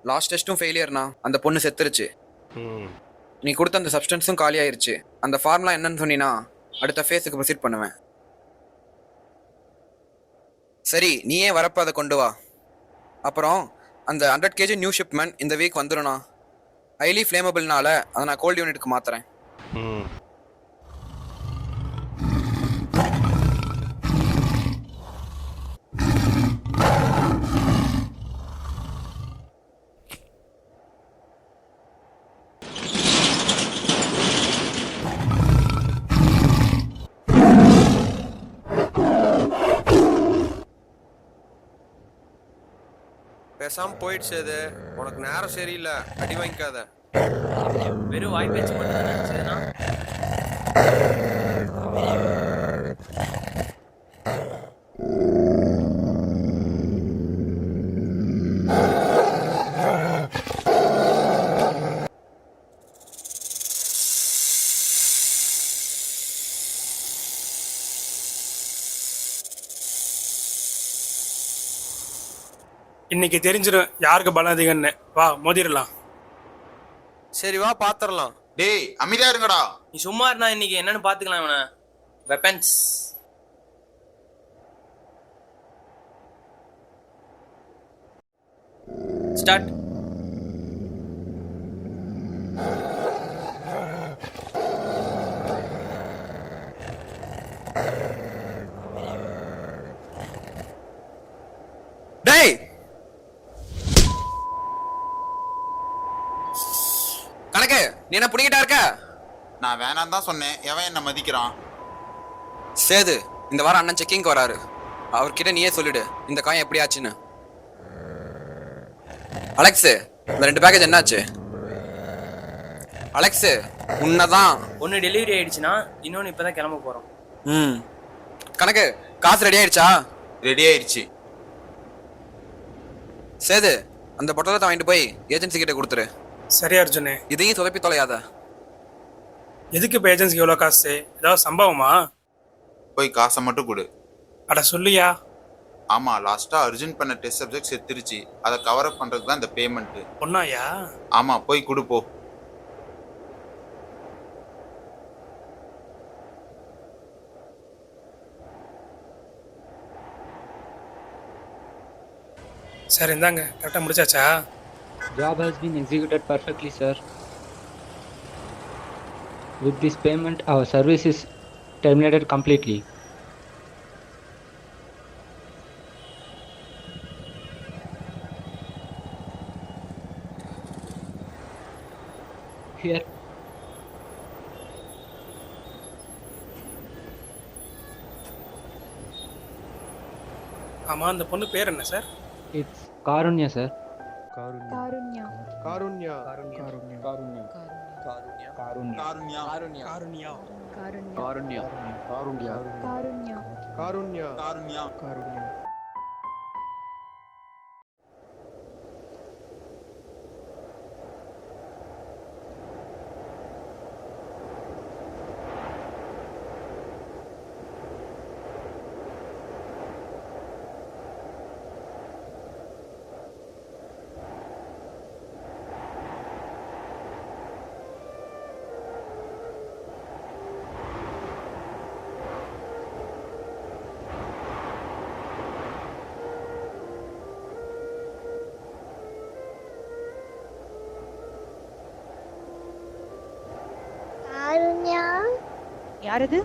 Last டெஸ்ட்டும் ஃபெயிலியர்னா, அந்த பொண்ணு செத்துருச்சு. நீ கொடுத்த அந்த சப்ஸ்டன்ஸும் காலி ஆயிருச்சு. அந்த ஃபார்முலா என்னன்னு சொன்னீனா அடுத்த ஃபேஸுக்கு ப்ரொசீட் பண்ணுவேன். சரி, நீயே வரப்ப அதை கொண்டு வா. அப்புறம் அந்த 100 kg நியூ ஷிப்மெண்ட் இந்த வீக் வந்துடும்ண்ணா. ஹைலி ஃப்ளேமபிள்னால அதை நான் கோல்ட் யூனிட்டுக்கு மாத்துறேன். பேசாம போயிடுச்சு. அது உனக்கு நேரம் சரியில்லை, அடி வாங்கிக்காத. வெறும் வாய் பேச்சு மட்டும் நினைச்சதுன்னா இன்னைக்கு தெரிஞ்சிடும் யாருக்கு பலம் அதிகம்னு. வா மோதிரலாம். சரி வா பாத்திரலாம். டேய் அமைதியா இருங்கடா. நீ சும்மா இருந்தா இன்னைக்கு என்னன்னு பாத்துக்கலாம். இவனை வெப்பன்ஸ் ஸ்டார்ட். டேய், கணக்கு நீ என்ன புடிக்கிட்டா இருக்க? நான் வேணாம் தான் சொன்னேன். எவன் என்ன மதிக்கிறான்? சேது, இந்த வாரம் அண்ணன் செக்கிங்க்கு வராரு. அவர்கிட்ட நீயே சொல்லிடு இந்த காயம் எப்படி ஆச்சுன்னு. அலெக்ஸ், இந்த 2 பேக்கேஜ் என்னாச்சு? அலெக்ஸ், உன்னதான். ஒன்னு டெலிவரி ஆயிடுச்சுன்னா இன்னொன்னு இப்பதான் கிளம்ப போறோம். கணக்கு காசு ரெடி ஆயிடுச்சா? ரெடி ஆயிடுச்சு. சேது, அந்த பொட்டலத்தை வாங்கிட்டு போய் ஏஜென்சி கிட்ட கொடுத்துரு. சரி அர்ஜுனே. இதையும் சொதப்பி தொலையாத. எதுக்கு இப்போ ஏஜென்சிக்கு எவ்வளோ காசு? ஏதாவது சம்பவமா? போய் காசை மட்டும் கொடு. அட சொல்லியா? ஆமா, லாஸ்டா அர்ஜுன் பண்ண டெஸ்ட் சப்ஜெக்ட் செத்துருச்சு. அதை கவர் அப் பண்றதுக்கு தான் இந்த பேமெண்ட். ஒன்னாயா? ஆமா, போய் கொடு போ. சரி இந்தாங்க, கரெக்டாக முடிச்சாச்சா? Job has been executed perfectly, sir. With this payment, our service is terminated completely. Here. ஆமாம், அந்த பொண்ணு பேர் என்ன sir? It's Karunya, sir. Karunya Karunya Karunya Karunya. Karunya Karunya. Karunya Karunya. Karunya Karunya. Karunya Karunya. Karunya Karunya Karunya Karunya Karunya யாரது?